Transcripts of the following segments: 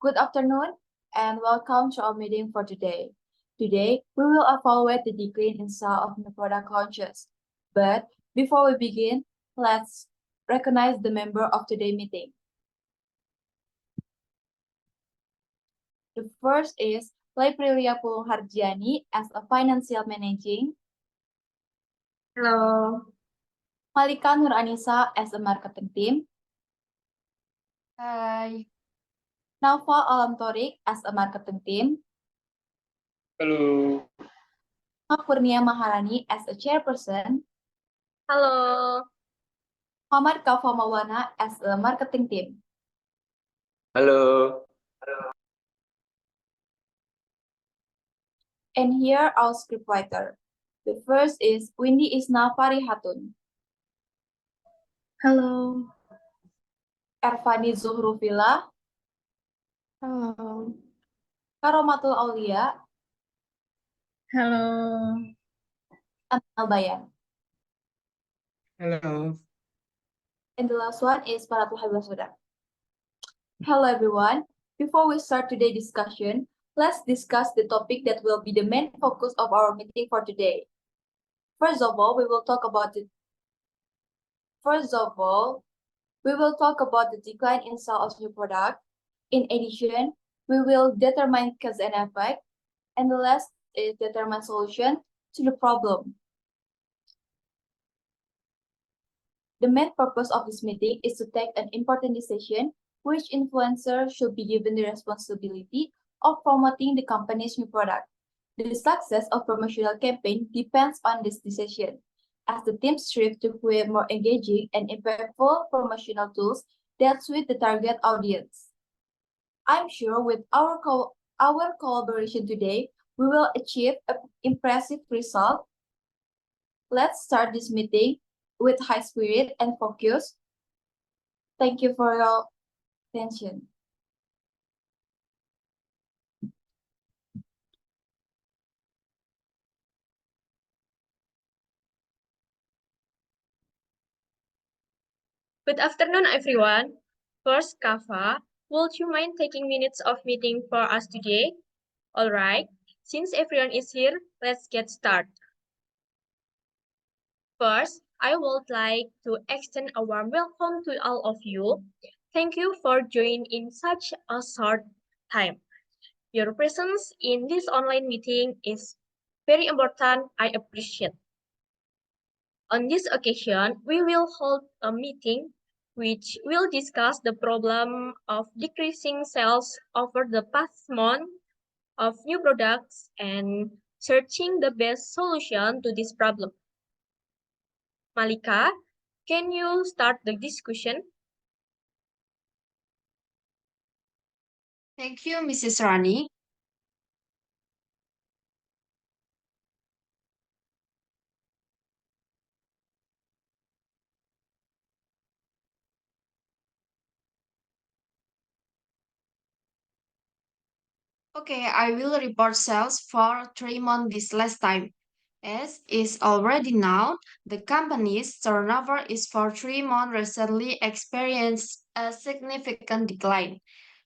Good afternoon and welcome to our meeting for today. Today, we will evaluate the decline in sales of new product launches. But before we begin, let's recognize the member of today's meeting. The first is Leprilia Pulungharjiani as a financial managing. Hello. Malika Nuranisa as a marketing team. Hi. Naufal Alam Torik as a marketing team. Hello. Kurnia Maharani as a chairperson. Halo. Muhammad Kaufa Maulana as a marketing team. Halo. And here our scriptwriter. The first is Windy Isna Farihatun. Hello. Ervani Zuhrufila. Hello. Karomatul Aulia. Hello. And Albayan. Hello. And the last one is Paratul Habibasuda. Hello everyone. Before we start today's discussion, let's discuss the topic that will be the main focus of our meeting for today. First of all, we will talk about the decline in sales of new product. In addition, we will determine cause and effect, and the last is determine solution to the problem. The main purpose of this meeting is to take an important decision which influencer should be given the responsibility of promoting the company's new product. The success of promotional campaign depends on this decision, as the team strive to create more engaging and impactful promotional tools that suit the target audience. I'm sure with our collaboration today, we will achieve an impressive result. Let's start this meeting with high spirit and focus. Thank you for your attention. Good afternoon, everyone. First, Kava, would you mind taking minutes of meeting for us today? All right. Since everyone is here, let's get started. First, I would like to extend a warm welcome to all of you. Thank you for joining in such a short time. Your presence in this online meeting is very important. I appreciate. On this occasion, we will hold a meeting which will discuss the problem of decreasing sales over the past month of new products and searching the best solution to this problem. Malika, can you start the discussion? Thank you, Mrs. Rani. Okay, I will report sales for 3 months this last time. As is already known, the company's turnover is for 3 months recently experienced a significant decline.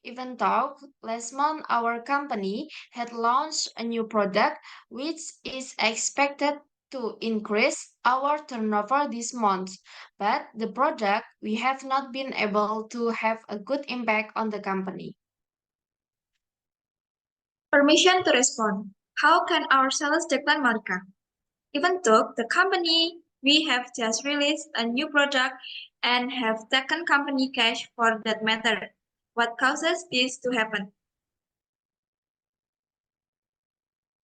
Even though last month our company had launched a new product which is expected to increase our turnover this month, but the product we have not been able to have a good impact on the company. Permission to respond. How can our sales decline, Malika? Even though the company we have just released a new product and have taken company cash for that matter. What causes this to happen?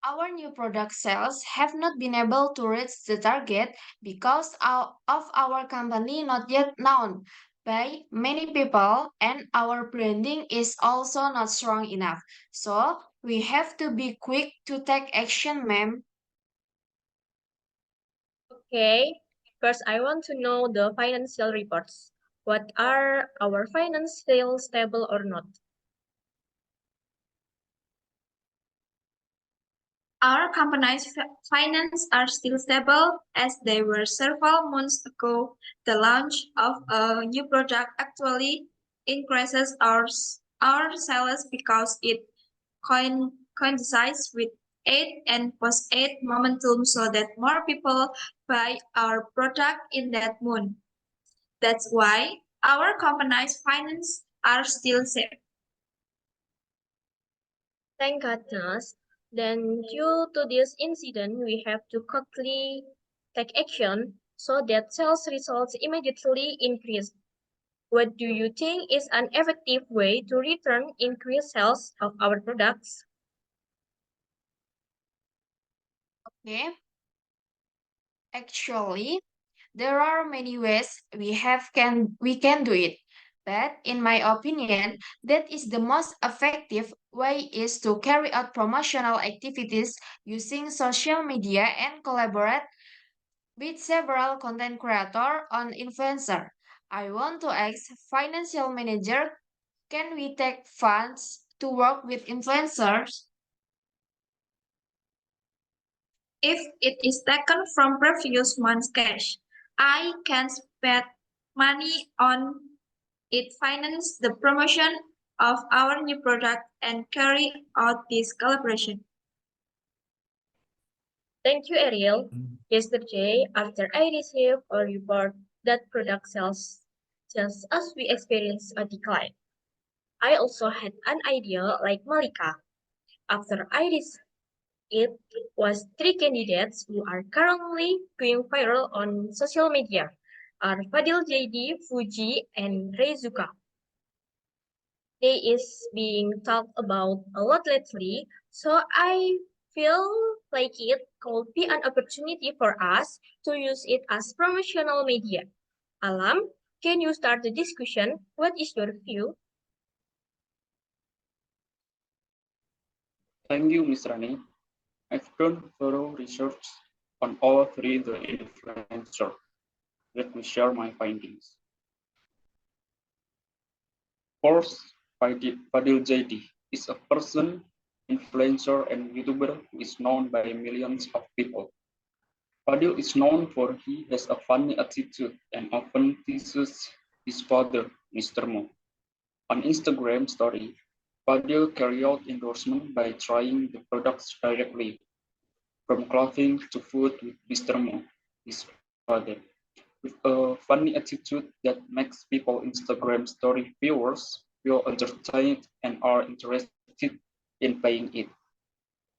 Our new product sales have not been able to reach the target because of our company not yet known by many people and our branding is also not strong enough. So we have to be quick to take action, ma'am. Okay, first I want to know the financial reports. What are our finance still stable or not? Our company's finance are still stable as they were several months ago. The launch of a new product actually increases our our sellers because it coincides with Eid and post-Eid momentum so that more people buy our product in that month. That's why our company's finances are still safe. Thank goodness. Then, due to this incident, we have to quickly take action so that sales results immediately increase. What do you think is an effective way to return increased sales of our products? Okay. Actually, there are many ways we can do it. But in my opinion, that is the most effective way is to carry out promotional activities using social media and collaborate with several content creator on influencer. I want to ask financial manager, can we take funds to work with influencers? If it is taken from previous month's cash, I can spend money on it, finance the promotion of our new product, and carry out this collaboration. Thank you, Ariel. Yesterday, after I received a report that product sales just as we experienced a decline, I also had an idea like Malika. After I received it was three candidates who are currently going viral on social media are Fadil JD, Fuji, and Reizuka. They is being talked about a lot lately, so I feel like it could be an opportunity for us to use it as promotional media. Alam, can you start the discussion? What is your view? Thank you, Ms. Rani. I've done thorough research on all three the influencers. Let me share my findings. First, Fadil JD is a person, influencer, and YouTuber who is known by millions of people. Fadil is known for he has a funny attitude and often teases his father, Mr. Mo. On Instagram story, Fadil carry out endorsement by trying the products directly, from clothing to food with Mr. Mo, his father. With a funny attitude that makes people Instagram story viewers feel entertained and are interested in paying it.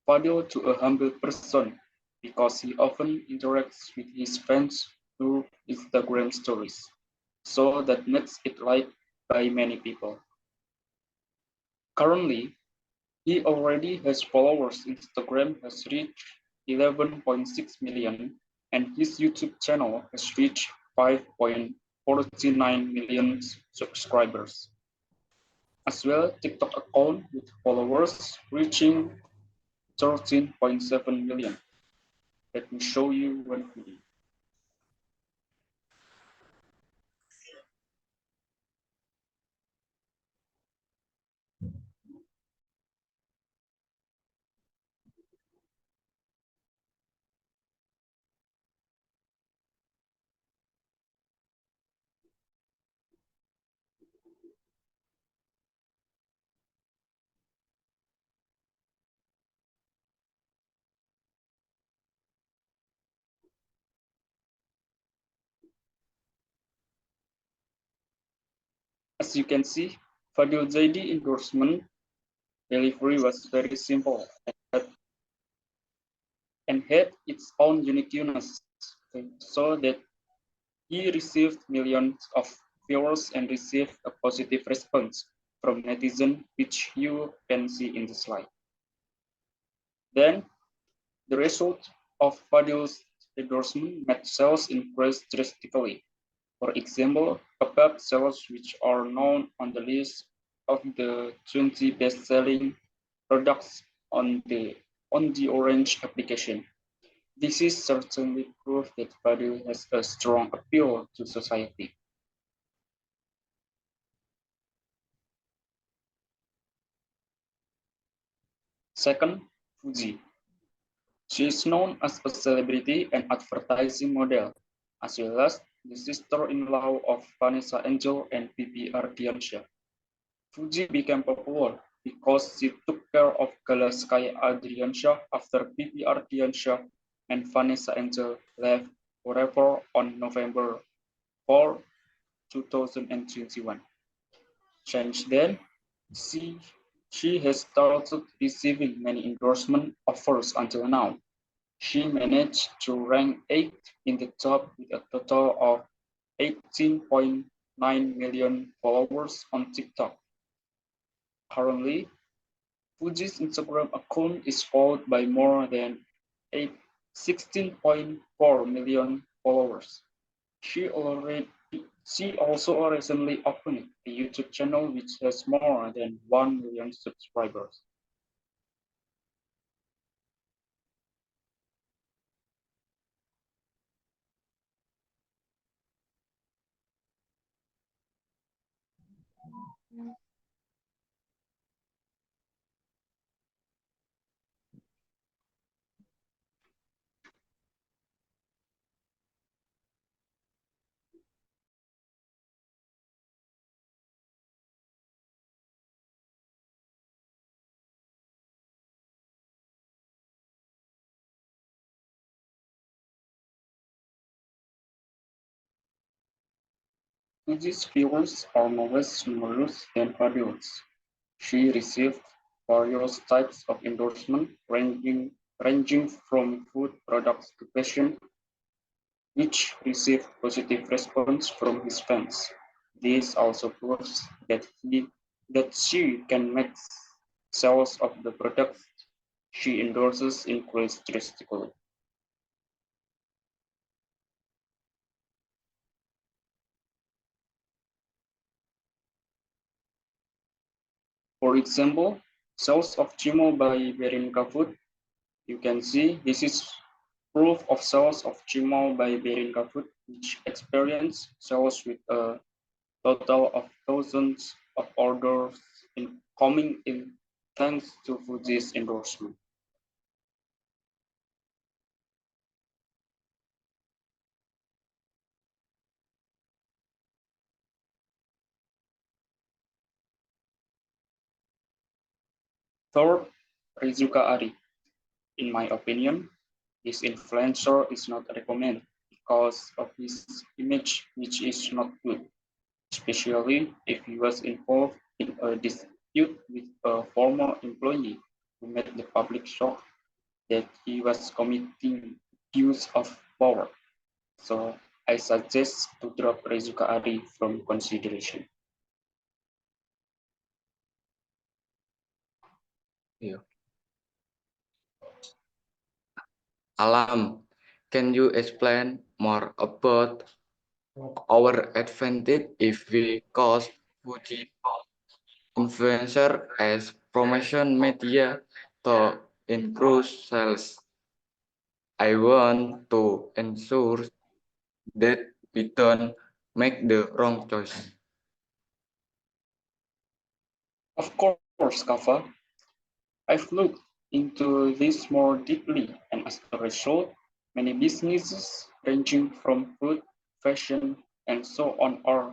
Fadil to a humble person because he often interacts with his fans through Instagram stories, so that makes it liked by many people. Currently, he already has followers. Instagram has reached 11.6 million, and his YouTube channel has reached 5.49 million subscribers. As well, TikTok account with followers reaching 13.7 million. Let me show you one video. As you can see, Fadil JD endorsement delivery was very simple and had its own uniqueness, so that he received millions of viewers and received a positive response from netizens, which you can see in the slide. Then, the result of Fadil's endorsement made sales increase drastically. For example, kebab sellers which are known on the list of the 20 best-selling products on the Orange application. This is certainly proof that Fadil has a strong appeal to society. Second, Fuji. She is known as a celebrity and advertising model, as well as the sister-in-law of Vanessa Angel and Bibi Ardiansyah. Fuji became popular because she took care of Galaskaya Adriansyah after Bibi Ardiansyah and Vanessa Angel left forever on November 4, 2021. Since then, she, she has started receiving many endorsement offers until now. She managed to rank 8th in the top with a total of 18.9 million followers on TikTok. Currently, Fuji's Instagram account is followed by more than 16.4 million followers. She also recently opened a YouTube channel which has more than 1 million subscribers. Fuji's viewers are no less numerous than Fadil's. She received various types of endorsement ranging from food products to fashion, which received positive response from his fans. This also proves that she can make sales of the products she endorses increase drastically. For example, sales of Chimo by Berinka Food. You can see this is proof of sales of Chimo by Berinka Food, which experienced sales with a total of thousands of orders coming in thanks to Fuji's endorsement. Third, Rizuka Ari. In my opinion, this influencer is not recommended because of his image, which is not good, especially if he was involved in a dispute with a former employee who made the public shock that he was committing abuse of power. So I suggest to drop Rizuka Ari from consideration. Yeah. Alam, can you explain more about our advantage if we cause Fuji influencer as promotion media to increase sales? I want to ensure that we don't make the wrong choice. Of course, Kava, I've looked into this more deeply, and as a result, many businesses ranging from food, fashion, and so on are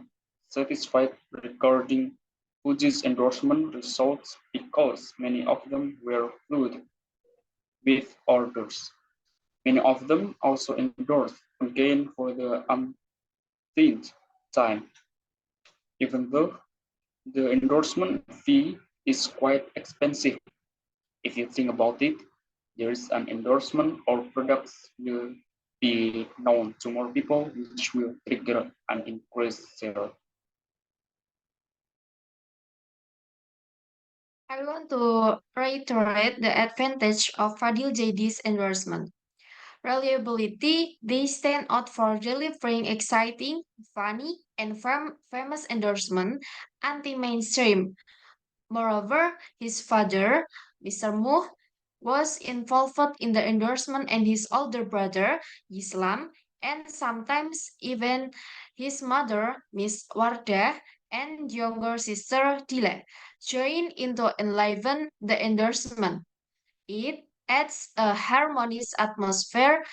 satisfied regarding Fuji's endorsement results because many of them were flooded with orders. Many of them also endorsed again for the umpteenth time, even though the endorsement fee is quite expensive. If you think about it, there is an endorsement or products will be known to more people, which will trigger an increased sale. I want to reiterate the advantage of Fadil JD's endorsement. Reliability, they stand out for delivering exciting, funny, and famous endorsement anti-mainstream. Moreover, his father, Mr. Muh, was involved in the endorsement and his older brother, Islam, and sometimes even his mother, Miss Wardah, and younger sister, Tila, join in to enliven the endorsement. It adds a harmonious atmosphere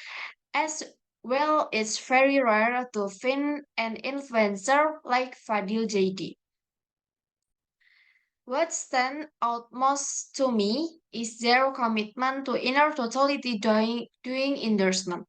as well. It's very rare to find an influencer like Fadil JD. What stands out most to me is their commitment to inner totality doing endorsement.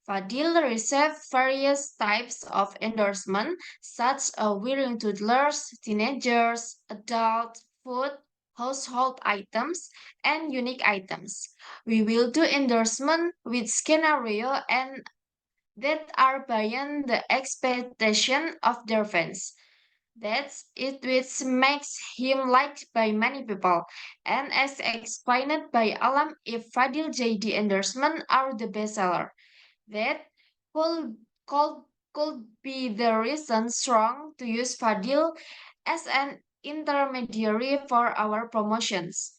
Fadil received various types of endorsement, such as wearing toddlers, teenagers, adults, food, household items, and unique items. We will do endorsement with scenario and that are beyond the expectation of their fans. That's it which makes him liked by many people. And as explained by Alam, if Fadil JD endorsement are the bestseller, that could, could, could be the reason strong to use Fadil as an intermediary for our promotions.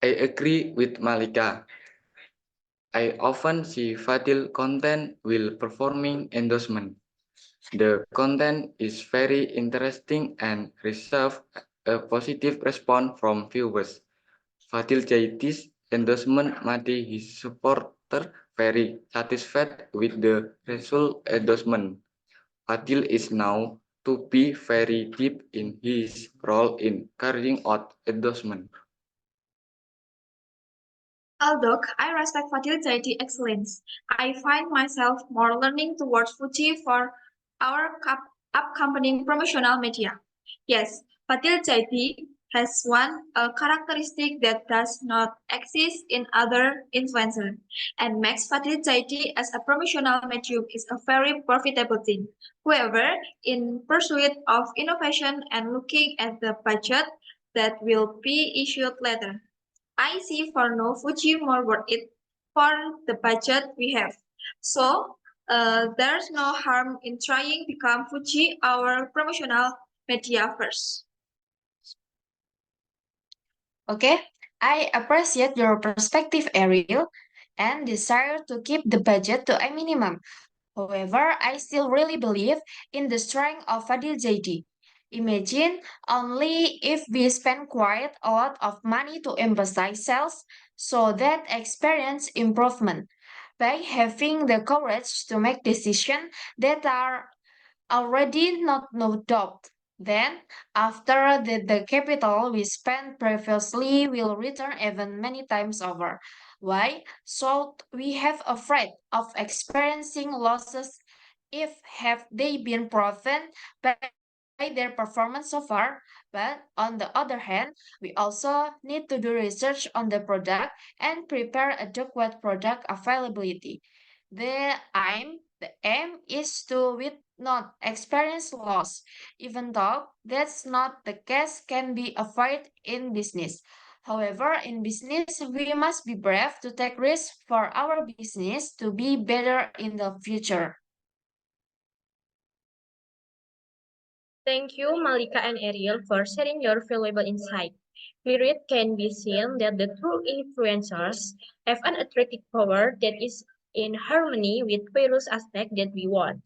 I agree with Malika. I often see Fadil content while performing endorsement. The content is very interesting and receive a positive response from viewers. Fadil Jaiti's endorsement made his supporter very satisfied with the result endorsement. Fadil is now to be very deep in his role in carrying out endorsement. Although I respect Fadil Zaidi excellence, I find myself more learning towards Fuji for our upcoming promotional media. Yes, Fadil Zaidi has one a characteristic that does not exist in other influencers, and makes Fadil Zaidi as a promotional medium is a very profitable thing. However, in pursuit of innovation and looking at the budget that will be issued later, I see for now Fuji more worth it for the budget we have. So there's no harm in trying become Fuji our promotional media first. Okay, I appreciate your perspective, Ariel, and desire to keep the budget to a minimum. However, I still really believe in the strength of Fadil JD. Imagine only if we spend quite a lot of money to emphasize sales, so that experience improvement by having the courage to make decisions that are already not no doubt. Then, after the capital we spent previously will return even many times over. Why? So we have afraid of experiencing losses if have they been proven by their performance so far. But on the other hand, we also need to do research on the product and prepare adequate product availability. The aim is to with not experience loss, even though that's not the case can be avoided in business. However, in business, we must be brave to take risks for our business to be better in the future. Thank you, Malika and Ariel, for sharing your valuable insight. Here it can be seen that the true influencers have an attractive power that is in harmony with various aspects that we want.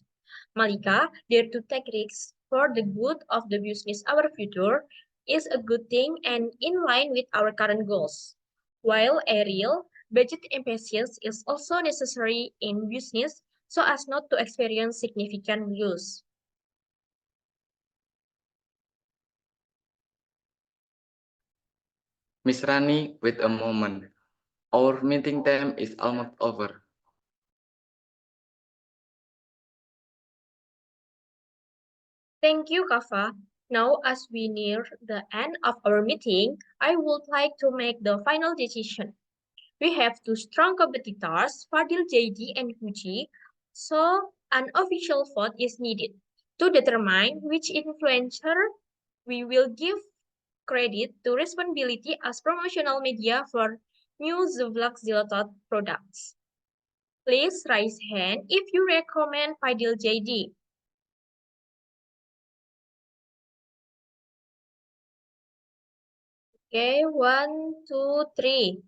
Malika, dare to take risks for the good of the business, our future, is a good thing and in line with our current goals. While Ariel, budget impatience is also necessary in business so as not to experience significant loss. Miss Rani, wait a moment. Our meeting time is almost over. Thank you, Kafa. Now, as we near the end of our meeting, I would like to make the final decision. We have two strong competitors, Fadil JD and Fuji, so an official vote is needed to determine which influencer we will give credit to responsibility as promotional media for new Zuvlak Zilotot products. Please raise hand if you recommend Fadil JD. Okay, 1, 2, 3.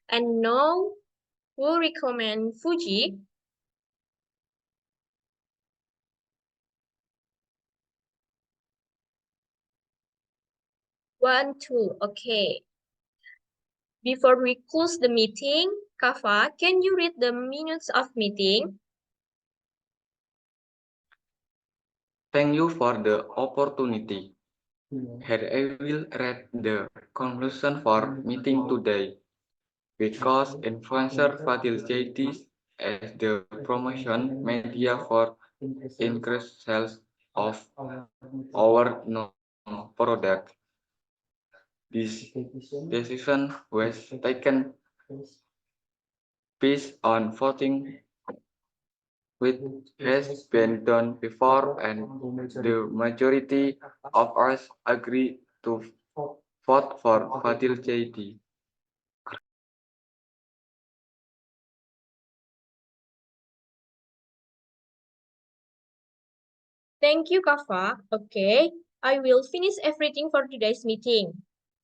And now, who recommend Fuji? One, two. Okay. Before we close the meeting, Kafa, can you read the minutes of meeting? Thank you for the opportunity. Here I will read the conclusion for meeting today. Because influencer Fadil JT as the promotion media for increased sales of our product. This decision was taken based on voting which has been done before and the majority of us agree to vote for Fadil JT. Thank you, Kafa. Okay, I will finish everything for today's meeting.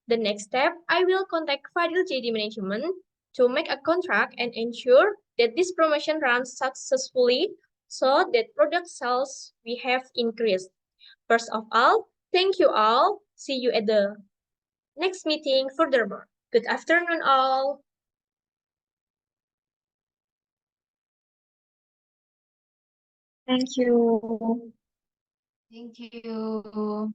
The next step, I will contact Fadil JD Management to make a contract and ensure that this promotion runs successfully so that product sales we have increased. First of all, thank you all. See you at the next meeting furthermore. Good afternoon, all. Thank you. Thank you.